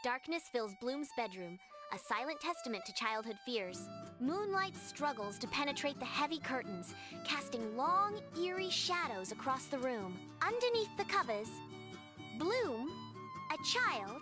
Darkness fills Bloom's bedroom, a silent testament to childhood fears. Moonlight struggles to penetrate the heavy curtains, casting long, eerie shadows across the room. Underneath the covers, Bloom, a child,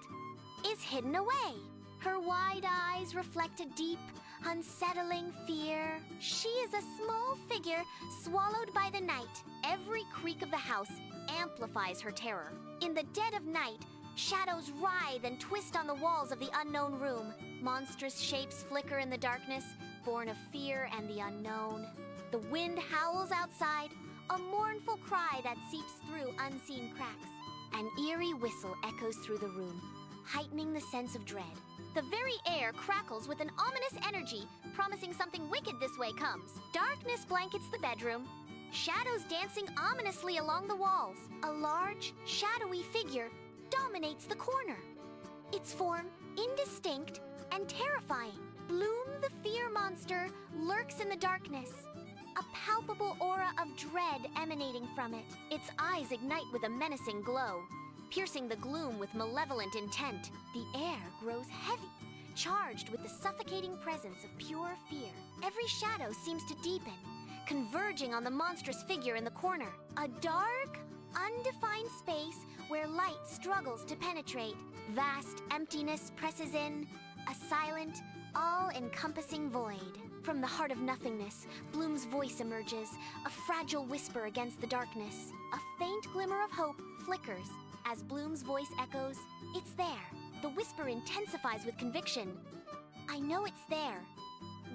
is hidden away. Her wide eyes reflect a deep, unsettling fear. She is a small figure swallowed by the night. Every creak of the house amplifies her terror. In the dead of night, shadows writhe and twist on the walls of the unknown room. Monstrous shapes flicker in the darkness, born of fear and the unknown. The wind howls outside, a mournful cry that seeps through unseen cracks. An eerie whistle echoes through the room, heightening the sense of dread. The very air crackles with an ominous energy, promising something wicked this way comes. Darkness blankets the bedroom, shadows dancing ominously along the walls. A large, shadowy figure dominates the corner. Its form indistinct and terrifying. Bloom the fear monster lurks in the darkness, a palpable aura of dread emanating from it. Its eyes ignite with a menacing glow, piercing the gloom with malevolent intent. The air grows heavy, charged with the suffocating presence of pure fear. Every shadow seems to deepen, converging on the monstrous figure in the corner. A dark, undefined space where light struggles to penetrate. Vast emptiness presses in, a silent, all-encompassing void. From the heart of nothingness, Bloom's voice emerges, a fragile whisper against the darkness. A faint glimmer of hope flickers. As Bloom's voice echoes, "It's there." The whisper intensifies with conviction. "I know it's there,"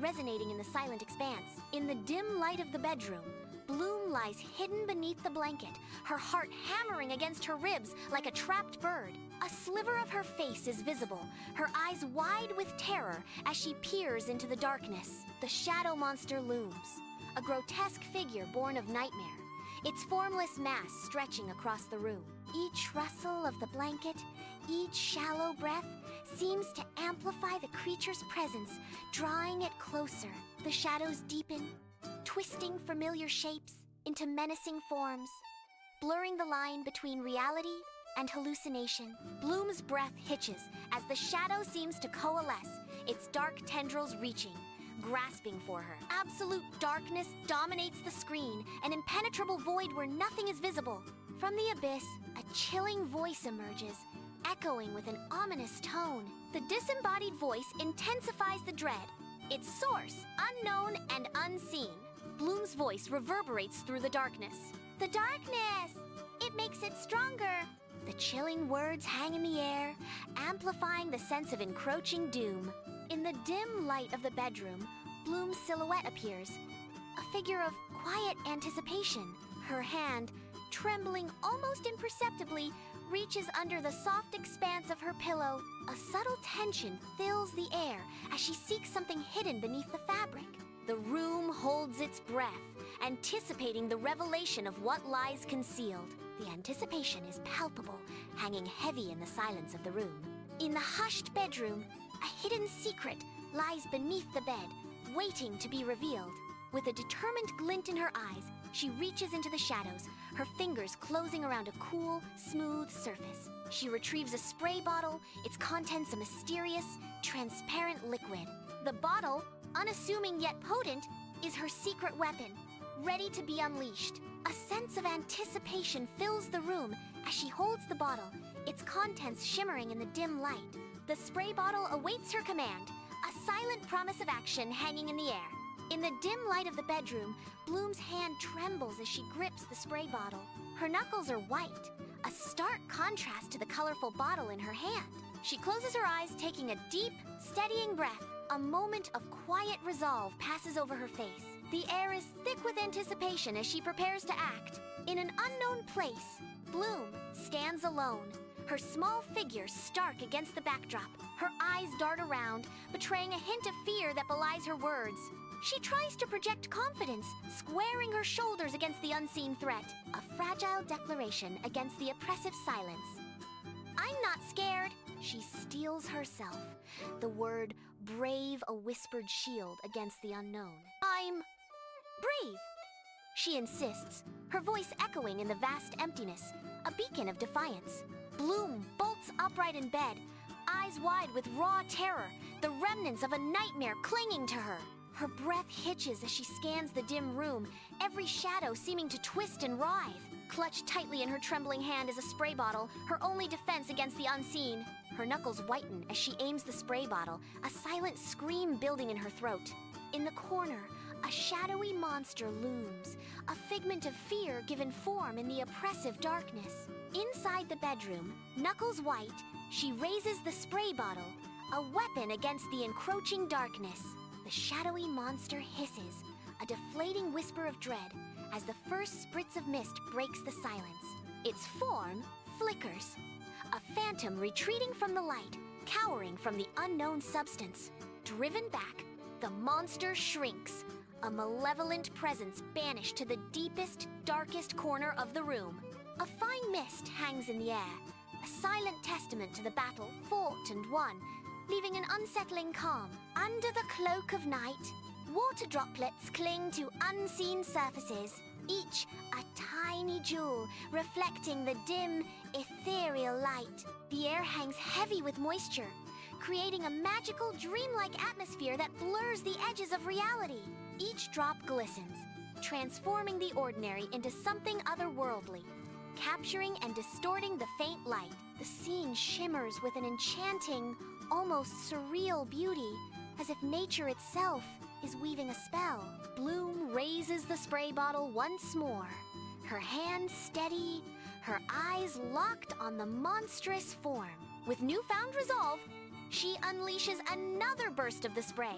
resonating in the silent expanse. In the dim light of the bedroom, Bloom lies hidden beneath the blanket, her heart hammering against her ribs like a trapped bird. A sliver of her face is visible, her eyes wide with terror as she peers into the darkness. The shadow monster looms, a grotesque figure born of nightmare, its formless mass stretching across the room. Each rustle of the blanket, each shallow breath seems to amplify the creature's presence, drawing it closer. The shadows deepen, twisting familiar shapes into menacing forms, blurring the line between reality and hallucination. Bloom's breath hitches as the shadow seems to coalesce, its dark tendrils reaching, grasping for her. Absolute darkness dominates the screen, an impenetrable void where nothing is visible. From the abyss, a chilling voice emerges, echoing with an ominous tone. The disembodied voice intensifies the dread, its source unknown and unseen. Bloom's voice reverberates through the darkness. "The darkness! It makes it stronger!" The chilling words hang in the air, amplifying the sense of encroaching doom. In the dim light of the bedroom, Bloom's silhouette appears, a figure of quiet anticipation. Her hand, trembling almost imperceptibly, reaches under the soft expanse of her pillow. A subtle tension fills the air as she seeks something hidden beneath the fabric. The room holds its breath, anticipating the revelation of what lies concealed. The anticipation is palpable, hanging heavy in the silence of the room. In the hushed bedroom, a hidden secret lies beneath the bed, waiting to be revealed. With a determined glint in her eyes, she reaches into the shadows, her fingers closing around a cool, smooth surface. She retrieves a spray bottle, its contents a mysterious, transparent liquid. The bottle, unassuming yet potent, is her secret weapon, ready to be unleashed. A sense of anticipation fills the room as she holds the bottle, its contents shimmering in the dim light. The spray bottle awaits her command, a silent promise of action hanging in the air. In the dim light of the bedroom, Bloom's hand trembles as she grips the spray bottle. Her knuckles are white, a stark contrast to the colorful bottle in her hand. She closes her eyes, taking a deep, steadying breath. A moment of quiet resolve passes over her face. The air is thick with anticipation as she prepares to act. In an unknown place, Bloom stands alone, her small figure stark against the backdrop. Her eyes dart around, betraying a hint of fear that belies her words. She tries to project confidence, squaring her shoulders against the unseen threat, a fragile declaration against the oppressive silence. "I'm not scared." She steels herself, the word brave a whispered shield against the unknown. "I'm brave," she insists, her voice echoing in the vast emptiness, a beacon of defiance. Bloom bolts upright in bed, eyes wide with raw terror, the remnants of a nightmare clinging to her. Her breath hitches as she scans the dim room, every shadow seeming to twist and writhe. Clutched tightly in her trembling hand is a spray bottle, her only defense against the unseen. Her knuckles whiten as she aims the spray bottle, a silent scream building in her throat. In the corner, a shadowy monster looms, a figment of fear given form in the oppressive darkness. Inside the bedroom, knuckles white, she raises the spray bottle, a weapon against the encroaching darkness. The shadowy monster hisses, a deflating whisper of dread, as the first spritz of mist breaks the silence. Its form flickers, a phantom retreating from the light, cowering from the unknown substance. Driven back, the monster shrinks, a malevolent presence banished to the deepest, darkest corner of the room. A fine mist hangs in the air, a silent testament to the battle fought and won, leaving an unsettling calm. Under the cloak of night, water droplets cling to unseen surfaces, each a tiny jewel reflecting the dim, ethereal light. The air hangs heavy with moisture, creating a magical, dreamlike atmosphere that blurs the edges of reality. Each drop glistens, transforming the ordinary into something otherworldly. Capturing and distorting the faint light, the scene shimmers with an enchanting, almost surreal beauty, as if nature itself is weaving a spell. Bloom raises the spray bottle once more, her hands steady, her eyes locked on the monstrous form. With newfound resolve, she unleashes another burst of the spray.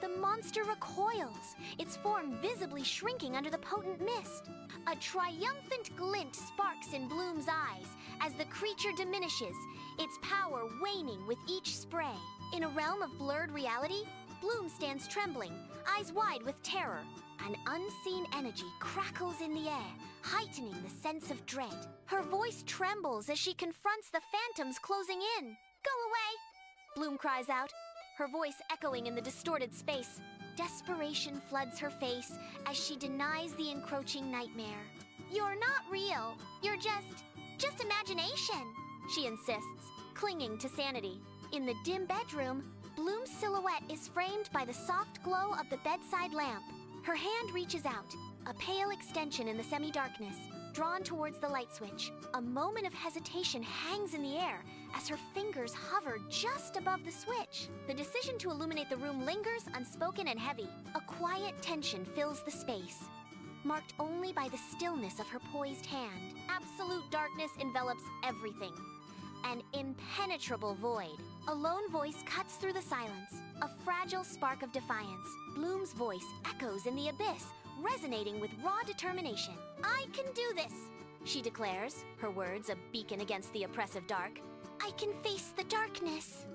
The monster recoils, its form visibly shrinking under the potent mist. A triumphant glint sparks in Bloom's eyes as the creature diminishes, its power waning with each spray. In a realm of blurred reality, Bloom stands trembling, eyes wide with terror. An unseen energy crackles in the air, heightening the sense of dread. Her voice trembles as she confronts the phantoms closing in. "Go away!" Bloom cries out, her voice echoing in the distorted space. Desperation floods her face as she denies the encroaching nightmare. "You're not real. You're just imagination," she insists, clinging to sanity. In the dim bedroom, Bloom's silhouette is framed by the soft glow of the bedside lamp. Her hand reaches out, a pale extension in the semi-darkness, drawn towards the light switch. A moment of hesitation hangs in the air as her fingers hover just above the switch. The decision to illuminate the room lingers unspoken and heavy. A quiet tension fills the space, marked only by the stillness of her poised hand. Absolute darkness envelops everything. An impenetrable void. A lone voice cuts through the silence, a fragile spark of defiance. Bloom's voice echoes in the abyss, resonating with raw determination. "I can do this," she declares, her words a beacon against the oppressive dark. "I can face the darkness,"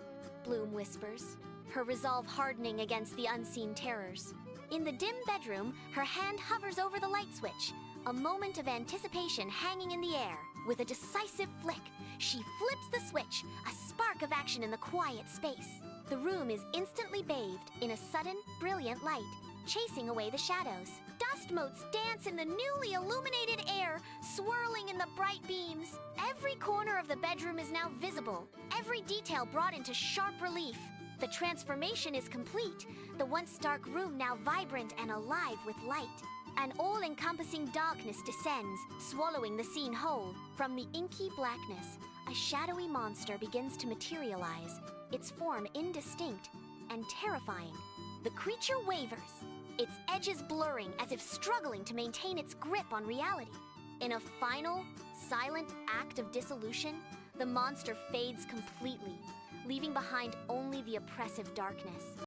Bloom whispers, her resolve hardening against the unseen terrors. In the dim bedroom, her hand hovers over the light switch, a moment of anticipation hanging in the air. With a decisive flick, she flips the switch, a spark of action in the quiet space. The room is instantly bathed in a sudden, brilliant light, chasing away the shadows. Dust motes dance in the newly illuminated air, swirling in the bright beams. Every corner of the bedroom is now visible, every detail brought into sharp relief. The transformation is complete, the once dark room now vibrant and alive with light. An all-encompassing darkness descends, swallowing the scene whole. From the inky blackness, a shadowy monster begins to materialize, its form indistinct and terrifying. The creature wavers, its edges blurring as if struggling to maintain its grip on reality. In a final, silent act of dissolution, the monster fades completely, leaving behind only the oppressive darkness.